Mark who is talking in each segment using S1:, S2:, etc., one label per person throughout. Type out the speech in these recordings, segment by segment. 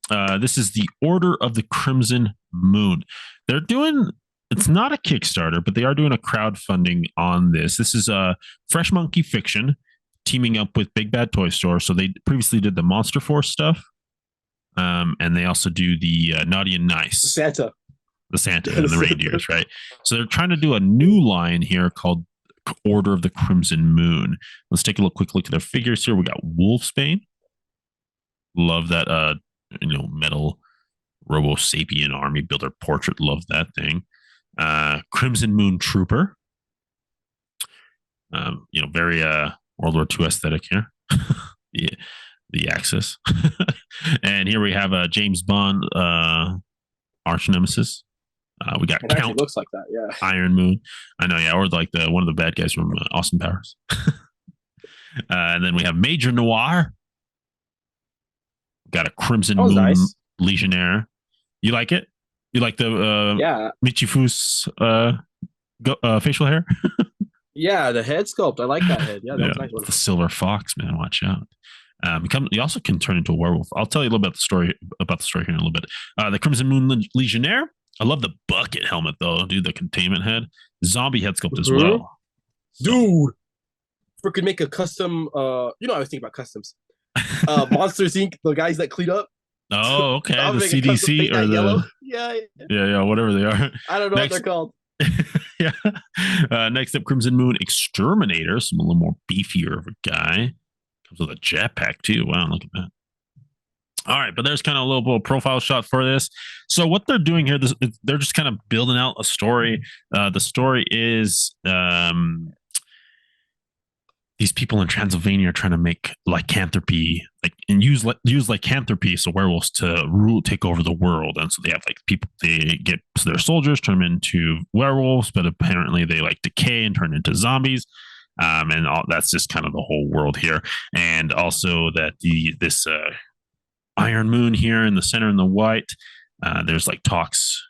S1: This is the Order of the Crimson Moon. They're doing. It's not a Kickstarter, but they are doing a crowdfunding on this. This is a Fresh Monkey Fiction teaming up with Big Bad Toy Store. So they previously did the Monster Force stuff, and they also do the Naughty and Nice,
S2: Santa.
S1: the Santa and the reindeers, right? So they're trying to do a new line here called Order of the Crimson Moon. Let's take a quick look at their figures here. We got Wolfsbane. Love that metal Robo Sapien army builder portrait. Love that thing. Crimson Moon Trooper. Very World War II aesthetic here. the, the Axis. And here we have James Bond, arch nemesis. We got
S2: It actually
S1: Count
S2: looks like that, yeah.
S1: Iron Moon. I know, yeah, or like the one of the bad guys from Austin Powers. And then we have Major Noir. Got a Crimson
S2: That was
S1: Moon
S2: nice.
S1: Legionnaire. You like it? You like the
S2: Yeah.
S1: Michifu's facial hair?
S2: Yeah, the head sculpt. I like that head. Yeah,
S1: Yeah,
S2: that's a nice one.
S1: the silver fox, man. Watch out. You also can turn into a werewolf. I'll tell you a little bit about the story here in a little bit. The Crimson Moon Legionnaire. I love the bucket helmet though, dude. The containment head, zombie head sculpt as
S2: Mhm.
S1: well. So,
S2: Dude, freaking make a custom. I was thinking about customs. Monsters Inc. The guys that clean up.
S1: oh, okay.
S2: I'll
S1: The
S2: make a custom
S1: CDC
S2: paint
S1: or
S2: that yellow.
S1: the
S2: Yeah, yeah.
S1: yeah, whatever they are.
S2: I don't know what they're
S1: Next,
S2: called.
S1: yeah. Next up, Crimson Moon Exterminator. Some a little more beefier of a guy. Comes with a jetpack too. Wow, look at that. All right, but there's kind of a little profile shot for this. So what they're doing here, they're just kind of building out a story. The story is these people in Transylvania are trying to make lycanthropy, use lycanthropy, so werewolves to take over the world. And so they have people, they get their soldiers, turn them into werewolves, but apparently they decay and turn into zombies. And all that's just kind of the whole world here. And also that this Iron Moon here in the center in the white, there's talks,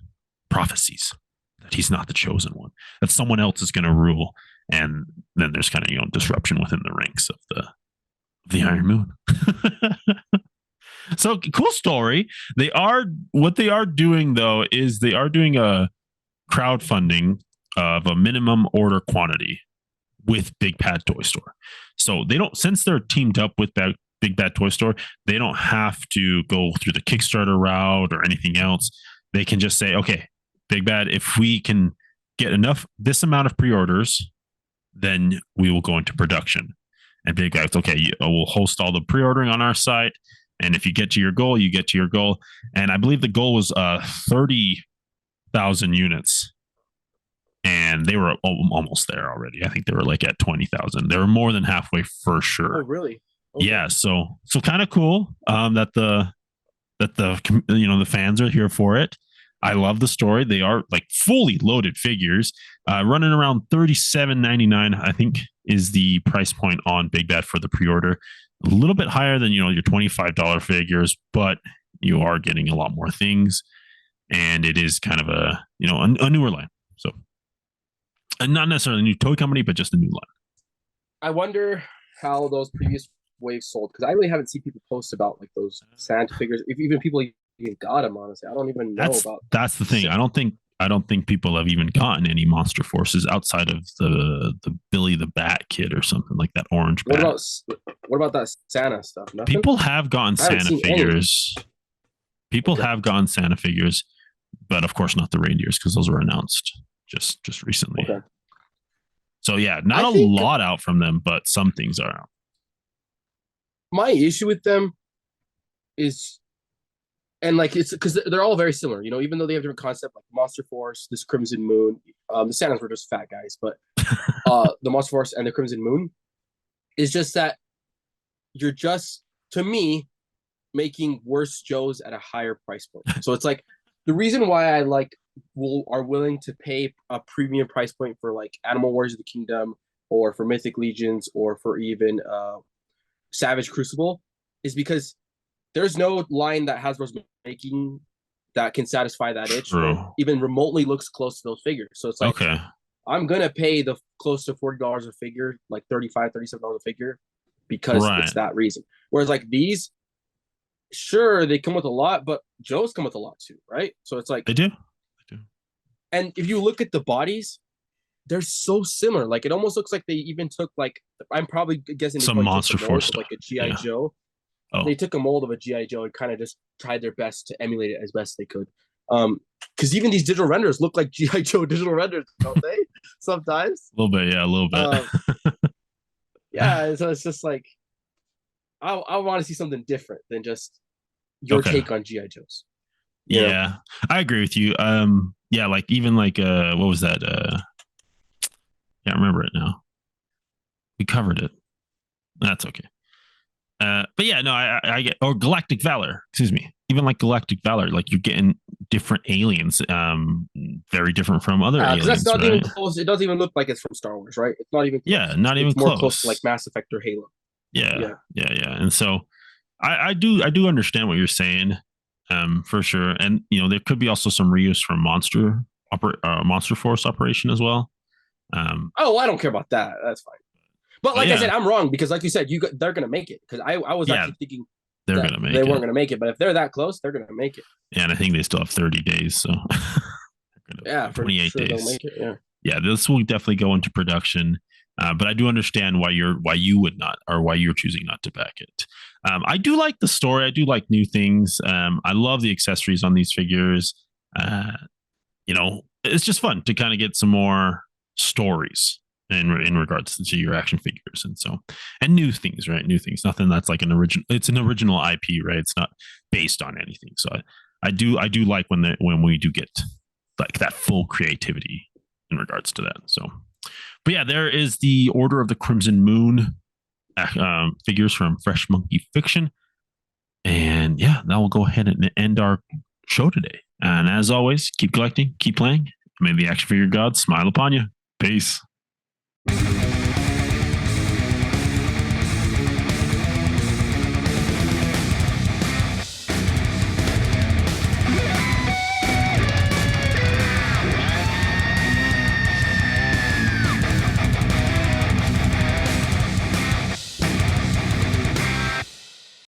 S1: prophecies that he's not the chosen one, that someone else is going to rule. And then there's kind of disruption within the ranks of the Iron Moon. So cool story. What they are doing though is they are doing a crowdfunding of a minimum order quantity with Big Bad Toy Store. So they don't, since they're teamed up with Big Bad Toy Store, they don't have to go through the Kickstarter route or anything else. They can just say, okay, Big Bad, if we can get this amount of pre-orders, then we will go into production. And Big Bad's okay, we'll host all the pre-ordering on our site. And if you get to your goal, you get to your goal. And I believe the goal was 30,000 units. And they were almost there already. I think they were at 20,000. They were more than halfway for sure.
S2: Oh, really? Okay.
S1: Yeah. So kind of cool that the fans are here for it. I love the story. They are fully loaded figures, running around $37.99. I think is the price point on Big Bad for the pre-order. A little bit higher than your $25 figures, but you are getting a lot more things, and it is kind of a newer line. So, and not necessarily a new toy company, but just a new line.
S2: I wonder how those previous waves sold, because I really haven't seen people post about those Santa figures. If even people even got them, honestly, I don't even know about.
S1: That's the thing. I don't think people have even gotten any Monster Forces outside of the Billy the Bat kid or something like that orange bat.
S2: What about that Santa stuff? Nothing?
S1: People have gotten Santa figures. People have gotten Santa figures, but of course not the reindeers, because those were announced just recently. Okay. So yeah, not a lot out from them, but some things are out.
S2: My issue with them is, and it's because they're all very similar, even though they have different concepts, like Monster Force, this Crimson Moon. The Santas were just fat guys, but the Monster Force and the Crimson Moon is just that you're just, to me, making worse Joes at a higher price point. So it's the reason why I are willing to pay a premium price point for Animal Wars of the Kingdom, or for Mythic Legions, or for even Savage Crucible, is because there's no line that Hasbro's making that can satisfy that itch, or even remotely looks close to those figures. So it's
S1: okay,
S2: I'm gonna pay the close to $40 a figure, $35, $37 a figure, because it's that reason. Whereas these, sure they come with a lot, but Joes come with a lot too, right? So it's like,
S1: They do. They do.
S2: and if you look at the bodies, they're so similar. Like it almost looks like they even took like, I'm probably guessing they
S1: Some
S2: probably took the
S1: Monster
S2: mold
S1: Force
S2: of
S1: stuff.
S2: like a GI
S1: Yeah.
S2: Joe.
S1: Oh,
S2: They took a mold of a GI Joe and kind of just tried their best to emulate it as best they could. Because even these digital renders look like GI Joe digital renders, don't they? Sometimes.
S1: a little bit. Yeah, a little bit.
S2: Um, yeah, so it's just like I want to see something different than just your
S1: Okay.
S2: take on GI Joes. You know?
S1: Yeah, I agree with you. Yeah, like even like what was that? Can't remember it now. We covered it. That's okay. But yeah, no, I get, or Galactic Valor. Excuse me. Even like Galactic Valor, like you're getting different aliens, very different from other
S2: Because that's
S1: aliens,
S2: not even
S1: right?
S2: close. It doesn't even look like it's from Star Wars, right? It's not even
S1: Yeah,
S2: close.
S1: not even
S2: It's more close to like
S1: close.
S2: Mass Effect or Halo.
S1: Yeah,
S2: Yeah.
S1: yeah. And so I do understand what you're saying, for sure. And there could be also some reuse from Monster Force operation as well.
S2: Oh, I don't care about that. That's fine. But
S1: But
S2: like I said,
S1: yeah,
S2: I'm wrong because, like you said, they're gonna make it. Because I was
S1: yeah,
S2: actually thinking
S1: they're
S2: that
S1: gonna
S2: they
S1: make
S2: weren't
S1: it.
S2: gonna make it, but if they're that close, they're gonna make it.
S1: And I think they still have 30 days, so
S2: Yeah, for
S1: 28
S2: sure they'll
S1: days.
S2: make it. Yeah.
S1: Yeah, this will definitely go into production. But I do understand why you would not, or why you're choosing not to back it. I do like the story. I do like new things. I love the accessories on these figures. It's just fun to kind of get some more stories in regards to your action figures, and new things, right? New things, nothing that's like an original. It's an original IP, right? It's not based on anything. So I do like when we do get like that full creativity in regards to that. So, but yeah, there is the Order of the Crimson Moon figures from Fresh Monkey Fiction, and yeah, that will go ahead and end our show today. And as always, keep collecting, keep playing. May the action figure gods smile upon you. Peace.